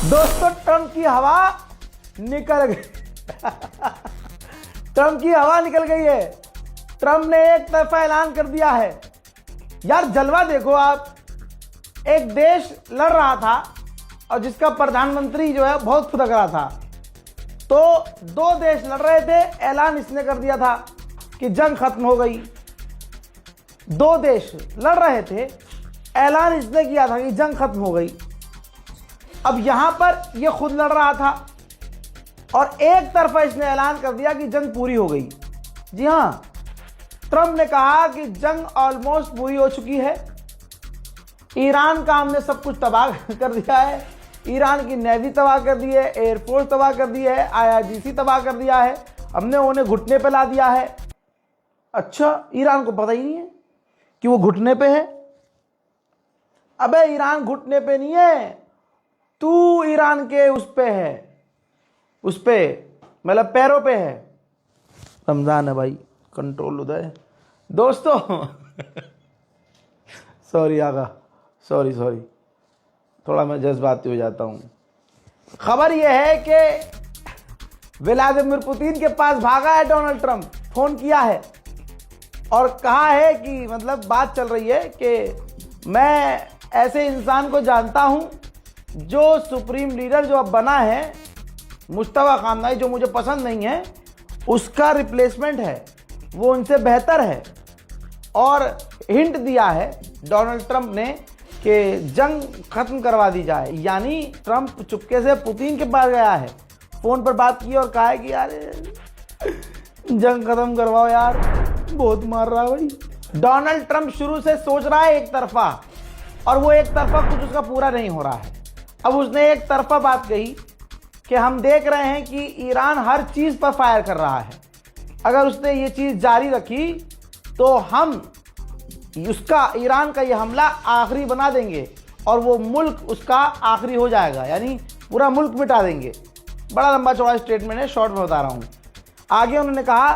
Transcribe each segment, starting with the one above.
दोस्तों ट्रंप की हवा निकल गई। ट्रंप की हवा निकल गई है। ट्रंप ने एक तरफा ऐलान कर दिया है। यार जलवा देखो आप, एक देश लड़ रहा था और जिसका प्रधानमंत्री जो है बहुत फुदक रहा था, तो दो देश लड़ रहे थे, ऐलान इसने कर दिया था कि जंग खत्म हो गई। दो देश लड़ रहे थे, ऐलान इसने किया था कि जंग खत्म हो गई। अब यहां पर यह खुद लड़ रहा था और एक तरफा इसने ऐलान कर दिया कि जंग पूरी हो गई। जी हां, ट्रंप ने कहा कि जंग ऑलमोस्ट पूरी हो चुकी है। ईरान का हमने सब कुछ तबाह कर दिया है। ईरान की नेवी तबाह कर दी है, एयरफोर्स तबाह कर दी है, IRGC तबाह कर दिया है, हमने उन्हें घुटने पे ला दिया है। अच्छा, ईरान को पता ही नहीं है कि वो घुटने पे है। अबे ईरान घुटने पे नहीं है, तू ईरान के उस पे है, उस पे मतलब पैरों पे है। रमजान है भाई, कंट्रोल उदय। दोस्तों सॉरी आगा, सॉरी थोड़ा मैं जज्बाती हो जाता हूं। खबर यह है कि व्लादिमीर पुतिन के पास भागा है डोनाल्ड ट्रंप, फोन किया है और कहा है कि मतलब बात चल रही है कि मैं ऐसे इंसान को जानता हूं जो सुप्रीम लीडर जो अब बना है, मुश्तबा खामनाई, जो मुझे पसंद नहीं है, उसका रिप्लेसमेंट है, वो उनसे बेहतर है। और हिंट दिया है डोनाल्ड ट्रंप ने कि जंग खत्म करवा दी जाए। यानी ट्रंप चुपके से पुतिन के पास गया है, फोन पर बात की और कहा है कि यार जंग खत्म करवाओ यार, बहुत मार रहा है भाई। डोनाल्ड ट्रंप शुरू से सोच रहा है एक तरफा, और वो एक तरफा कुछ उसका पूरा नहीं हो रहा है। अब उसने एक तरफा बात कही कि हम देख रहे हैं कि ईरान हर चीज पर फायर कर रहा है, अगर उसने ये चीज जारी रखी तो हम उसका, ईरान का ये हमला आखिरी बना देंगे और वो मुल्क उसका आखिरी हो जाएगा, यानी पूरा मुल्क मिटा देंगे। बड़ा लंबा चौड़ा स्टेटमेंट है, शॉर्ट में बता रहा हूं। आगे उन्होंने कहा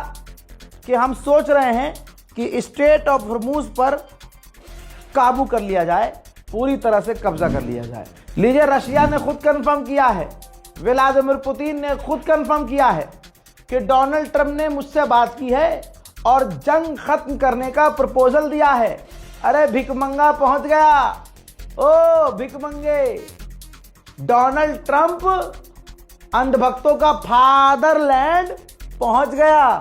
कि हम सोच रहे हैं कि स्ट्रेट ऑफ हॉर्मुज पर काबू कर लिया जाए, पूरी तरह से कब्जा कर लिया जाए। लीजिए, रशिया ने खुद कंफर्म किया है, व्लादिमीर पुतिन ने खुद कंफर्म किया है कि डोनाल्ड ट्रंप ने मुझसे बात की है और जंग खत्म करने का प्रपोजल दिया है। अरे भिकमंगा पहुंच गया, ओ भिकमंगे। डोनाल्ड ट्रंप अंधभक्तों का फादरलैंड पहुंच गया,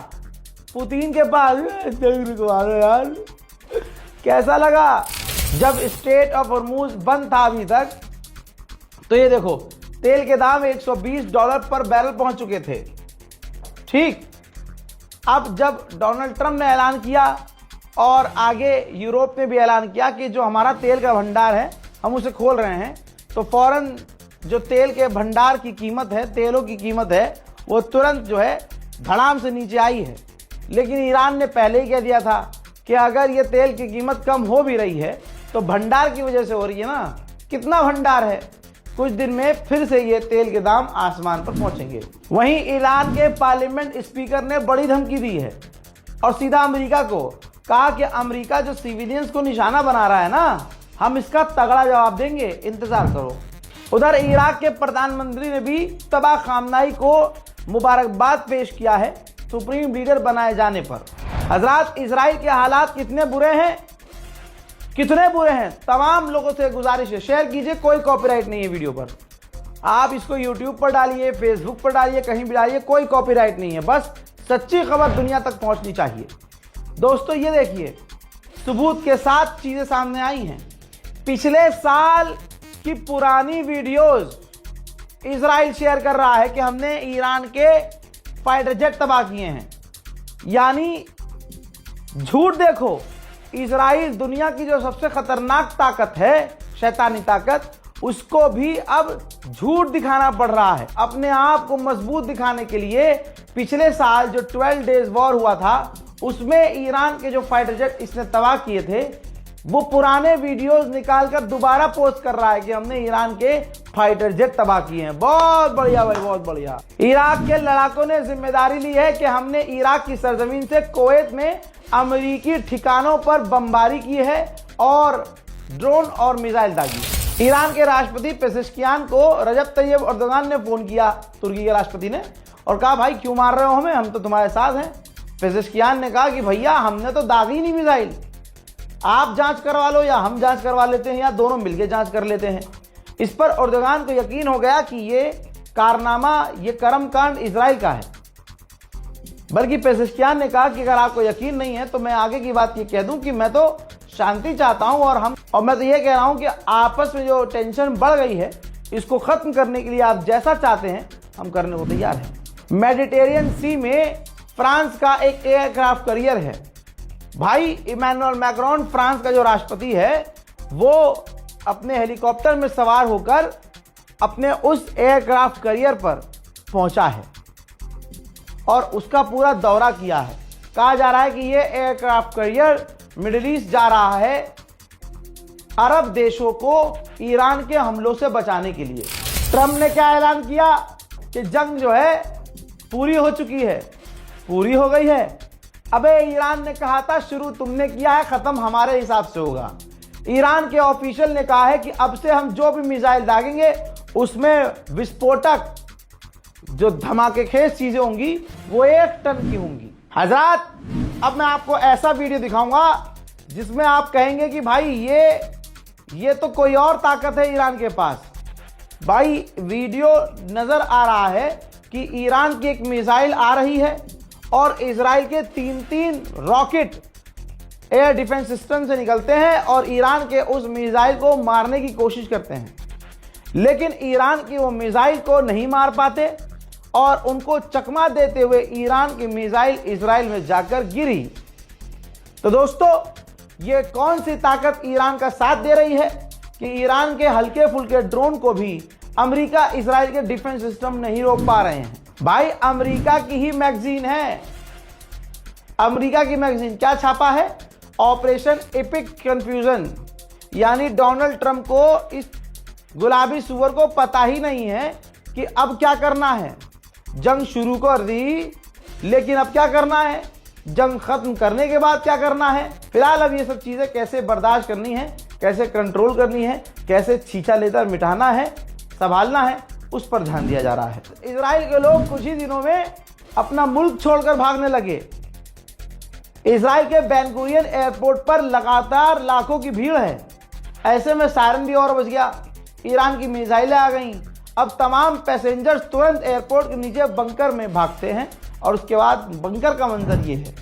पुतिन के पास। जंग रुकवा दो यार। कैसा लगा जब स्ट्रेट ऑफ हॉर्मुज बंद था अभी तक? तो ये देखो, तेल के दाम $120 पर बैरल पहुंच चुके थे। ठीक, अब जब डोनाल्ड ट्रंप ने ऐलान किया और आगे यूरोप ने भी ऐलान किया कि जो हमारा तेल का भंडार है हम उसे खोल रहे हैं, तो फौरन जो तेल के भंडार की कीमत है, तेलों की कीमत है, वो तुरंत जो है धड़ाम से नीचे आई है। लेकिन ईरान ने पहले ही कह दिया था कि अगर ये तेल की कीमत कम हो भी रही है तो भंडार की वजह से हो रही है ना। कितना भंडार है, कुछ दिन में फिर से ये तेल के दाम आसमान पर पहुंचेंगे। वहीं ईरान के पार्लियामेंट स्पीकर ने बड़ी धमकी दी है और सीधा अमेरिका को कहा कि अमेरिका जो सिविलियंस को निशाना बना रहा है ना, हम इसका तगड़ा जवाब देंगे, इंतजार करो। उधर इराक के प्रधानमंत्री ने भी तबाह खामनाई को मुबारकबाद पेश किया है सुप्रीम लीडर बनाए जाने पर। हजरात, इजराइल के हालात कितने बुरे हैं, कितने बुरे हैं। तमाम लोगों से गुजारिश है, शेयर कीजिए, कोई कॉपीराइट नहीं है वीडियो पर। आप इसको यूट्यूब पर डालिए, फेसबुक पर डालिए, कहीं भी डालिए, कोई कॉपीराइट नहीं है। बस सच्ची खबर दुनिया तक पहुंचनी चाहिए। दोस्तों ये देखिए, सबूत के साथ चीजें सामने आई हैं। पिछले साल की पुरानी वीडियोस इजराइल शेयर कर रहा है कि हमने ईरान के फाइटर जेट तबाह किए हैं। यानी झूठ देखो, इजराइल दुनिया की जो सबसे खतरनाक ताकत है, शैतानी ताकत, उसको भी अब झूठ दिखाना पड़ रहा है। अपने आप को मजबूत दिखाने के लिए पिछले साल जो 12 डेज वॉर हुआ था, उसमें ईरान के जो फाइटर जेट इसने तबाह किए थे, वो पुराने वीडियोस निकालकर दोबारा पोस्ट कर रहा है कि हमने ईरान के फाइटर जेट तबाह किए हैं। बहुत बढ़िया भाई, बहुत बढ़िया। इराक के लड़ाकों ने जिम्मेदारी ली है कि हमने इराक की सरजमीन से कुवैत में अमेरिकी ठिकानों पर बमबारी की है और ड्रोन और मिसाइल दागी। ईरान के राष्ट्रपति पेजेश्कियान को रजब तैयब अर्दोगान ने फोन किया, तुर्की के राष्ट्रपति ने, और कहा भाई क्यों मार रहे हो हमें, हम तो तुम्हारे साथ हैं। पेजेश्कियान ने कहा कि भैया हमने तो दागी नहीं मिसाइल, आप जांच करवा लो या हम जांच करवा लेते हैं या दोनों मिलकर जांच कर लेते हैं। इस पर अर्दोगान को यकीन हो गया कि ये कारनामा, ये कर्मकांड इजराइल का है। बल्कि पेजेश्कियान ने कहा कि अगर आपको यकीन नहीं है तो मैं आगे की बात ये कह दूं कि मैं तो शांति चाहता हूं और मैं तो ये कह रहा हूं कि आपस में जो टेंशन बढ़ गई है इसको खत्म करने के लिए आप जैसा चाहते हैं हम करने को तैयार हैं। मेडिटेरियन सी में फ्रांस का एक एयरक्राफ्ट कैरियर है। भाई इमैनुअल मैक्रोन फ्रांस का जो राष्ट्रपति है वो अपने हेलीकॉप्टर में सवार होकर अपने उस एयरक्राफ्ट कैरियर पर पहुंचा है और उसका पूरा दौरा किया है। कहा जा रहा है कि ये एयरक्राफ्ट कैरियर मिडिल ईस्ट जा रहा है अरब देशों को ईरान के हमलों से बचाने के लिए। ट्रंप ने क्या ऐलान किया कि जंग जो है पूरी हो चुकी है, पूरी हो गई है। अबे ईरान ने कहा था शुरू तुमने किया है, खत्म हमारे हिसाब से होगा। ईरान के ऑफिशियल ने कहा है कि अब से हम जो भी मिसाइल दागेंगे उसमें विस्फोटक जो धमाकेखेज चीजें होंगी वो 1 टन की होंगी। हजरात, अब मैं आपको ऐसा वीडियो दिखाऊंगा जिसमें आप कहेंगे कि भाई ये तो कोई और ताकत है ईरान के पास। भाई वीडियो नजर आ रहा है कि ईरान की एक मिसाइल आ रही है और इजराइल के 3 रॉकेट एयर डिफेंस सिस्टम से निकलते हैं और ईरान के उस मिसाइल को मारने की कोशिश करते हैं, लेकिन ईरान की वो मिसाइल को नहीं मार पाते और उनको चकमा देते हुए ईरान की मिसाइल इजराइल में जाकर गिरी। तो दोस्तों, ये कौन सी ताकत ईरान का साथ दे रही है कि ईरान के हल्के फुल्के ड्रोन को भी अमेरिका इजराइल के डिफेंस सिस्टम नहीं रोक पा रहे हैं। भाई अमेरिका की ही मैगजीन है, अमेरिका की मैगजीन क्या छापा है, ऑपरेशन एपिक कंफ्यूजन, यानी डोनाल्ड ट्रंप को इस गुलाबी सुअर को पता ही नहीं है कि अब क्या करना है। जंग शुरू कर दी, लेकिन अब क्या करना है, जंग खत्म करने के बाद क्या करना है। फिलहाल अब ये सब चीजें कैसे बर्दाश्त करनी है, कैसे कंट्रोल करनी है, कैसे छींचा लेकर मिटाना है, संभालना है, उस पर ध्यान दिया जा रहा है। इजराइल के लोग कुछ ही दिनों में अपना मुल्क छोड़कर भागने लगे। इजराइल के बेन गुरियन एयरपोर्ट पर लगातार लाखों की भीड़ है। ऐसे में सायरन भी और बज गया, ईरान की मिसाइलें आ गईं। अब तमाम पैसेंजर्स तुरंत एयरपोर्ट के नीचे बंकर में भागते हैं और उसके बाद बंकर का मंजर ये है।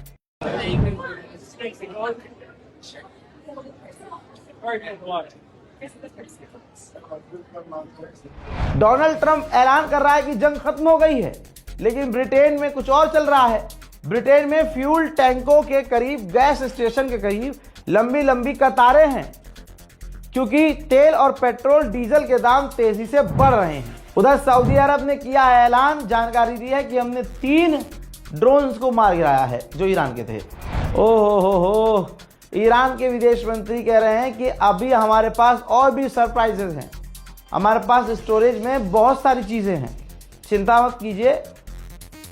डोनाल्ड ट्रंप ऐलान कर रहा है कि जंग खत्म हो गई है, लेकिन ब्रिटेन में कुछ और चल रहा है। ब्रिटेन में फ्यूल टैंकों के करीब, गैस स्टेशन के करीब लंबी लंबी कतारें हैं, क्योंकि तेल और पेट्रोल डीजल के दाम तेजी से बढ़ रहे हैं। उधर सऊदी अरब ने किया ऐलान, जानकारी दी है कि हमने 3 ड्रोन्स को मार गिराया है जो ईरान के थे। ओहो, ईरान के विदेश मंत्री कह रहे हैं कि अभी हमारे पास और भी सरप्राइजेस हैं, हमारे पास स्टोरेज में बहुत सारी चीजें हैं, चिंता मत कीजिए,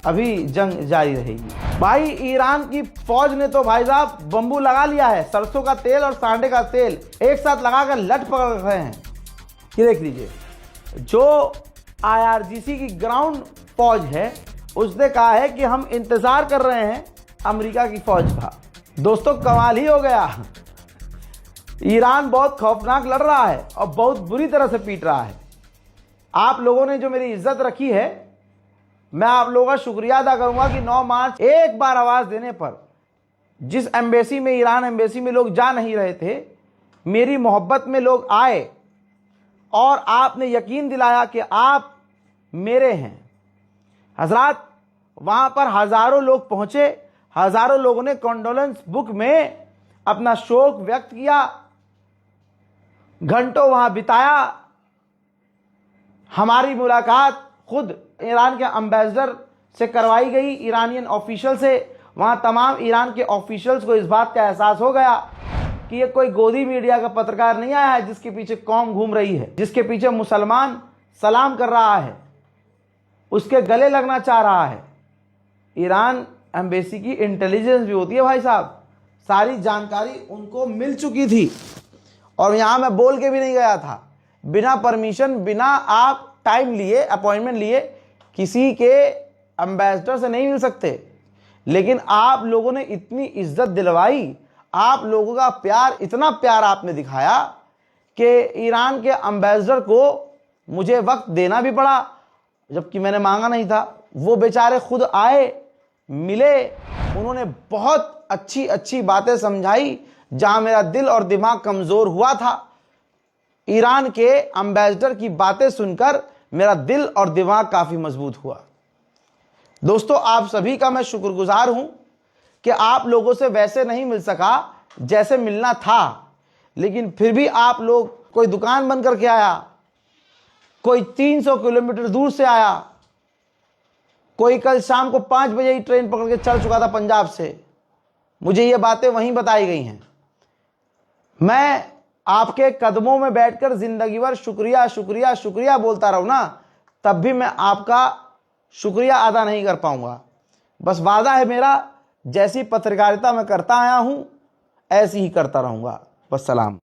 अभी जंग जारी रहेगी। भाई ईरान की फौज ने तो भाई साहब बम्बू लगा लिया है, सरसों का तेल और सांडे का तेल एक साथ लगाकर लट पकड़ रहे हैं। ये देख लीजिए, जो IRGC की ग्राउंड फौज है उसने कहा है कि हम इंतजार कर रहे हैं अमेरिका की फौज का। दोस्तों कमाल ही हो गया, ईरान बहुत खौफनाक लड़ रहा है और बहुत बुरी तरह से पीट रहा है। आप लोगों ने जो मेरी इज्जत रखी है, मैं आप लोगों का शुक्रिया अदा करूंगा कि 9 मार्च एक बार आवाज देने पर जिस एम्बेसी में, ईरान एम्बेसी में लोग जा नहीं रहे थे, मेरी मोहब्बत में लोग आए और आपने यकीन दिलाया कि आप मेरे हैं। हजरात, वहां पर हजारों लोग पहुंचे, हजारों लोगों ने कॉन्डोलेंस बुक में अपना शोक व्यक्त किया, घंटों वहां बिताया। हमारी मुलाकात खुद ईरान के एम्बेसडर से करवाई गई, ईरानियन ऑफिशियल से। वहां तमाम ईरान के ऑफिशियल्स को इस बात का एहसास हो गया कि ये कोई गोदी मीडिया का पत्रकार नहीं आया है जिसके पीछे कौम घूम रही है, जिसके पीछे मुसलमान सलाम कर रहा है, उसके गले लगना चाह रहा है। ईरान एम्बेसी की इंटेलिजेंस भी होती है भाई साहब, सारी जानकारी उनको मिल चुकी थी और यहां मैं बोल के भी नहीं गया था, बिना परमिशन, बिना आप टाइम लिए, अपॉइंटमेंट लिए किसी के एम्बेसडर से नहीं मिल सकते। लेकिन आप लोगों ने इतनी इज्जत दिलवाई, आप लोगों का प्यार, इतना प्यार आपने दिखाया कि ईरान के एम्बेसडर को मुझे वक्त देना भी पड़ा, जबकि मैंने मांगा नहीं था। वो बेचारे खुद आए, मिले, उन्होंने बहुत अच्छी अच्छी बातें समझाई। जहां मेरा दिल और दिमाग कमजोर हुआ था, ईरान के एम्बेसडर की बातें सुनकर मेरा दिल और दिमाग काफी मजबूत हुआ। दोस्तों, आप सभी का मैं शुक्रगुजार हूं कि आप लोगों से वैसे नहीं मिल सका जैसे मिलना था, लेकिन फिर भी आप लोग, कोई दुकान बंद करके आया, कोई 300 किलोमीटर दूर से आया, कोई कल शाम को 5 बजे ही ट्रेन पकड़ के चल चुका था पंजाब से। मुझे ये बातें वहीं बताई गई हैं। मैं आपके कदमों में बैठकर जिंदगी भर शुक्रिया शुक्रिया शुक्रिया बोलता रहूं ना, तब भी मैं आपका शुक्रिया अदा नहीं कर पाऊंगा। बस वादा है मेरा, जैसी पत्रकारिता मैं करता आया हूं ऐसी ही करता रहूंगा। बस सलाम।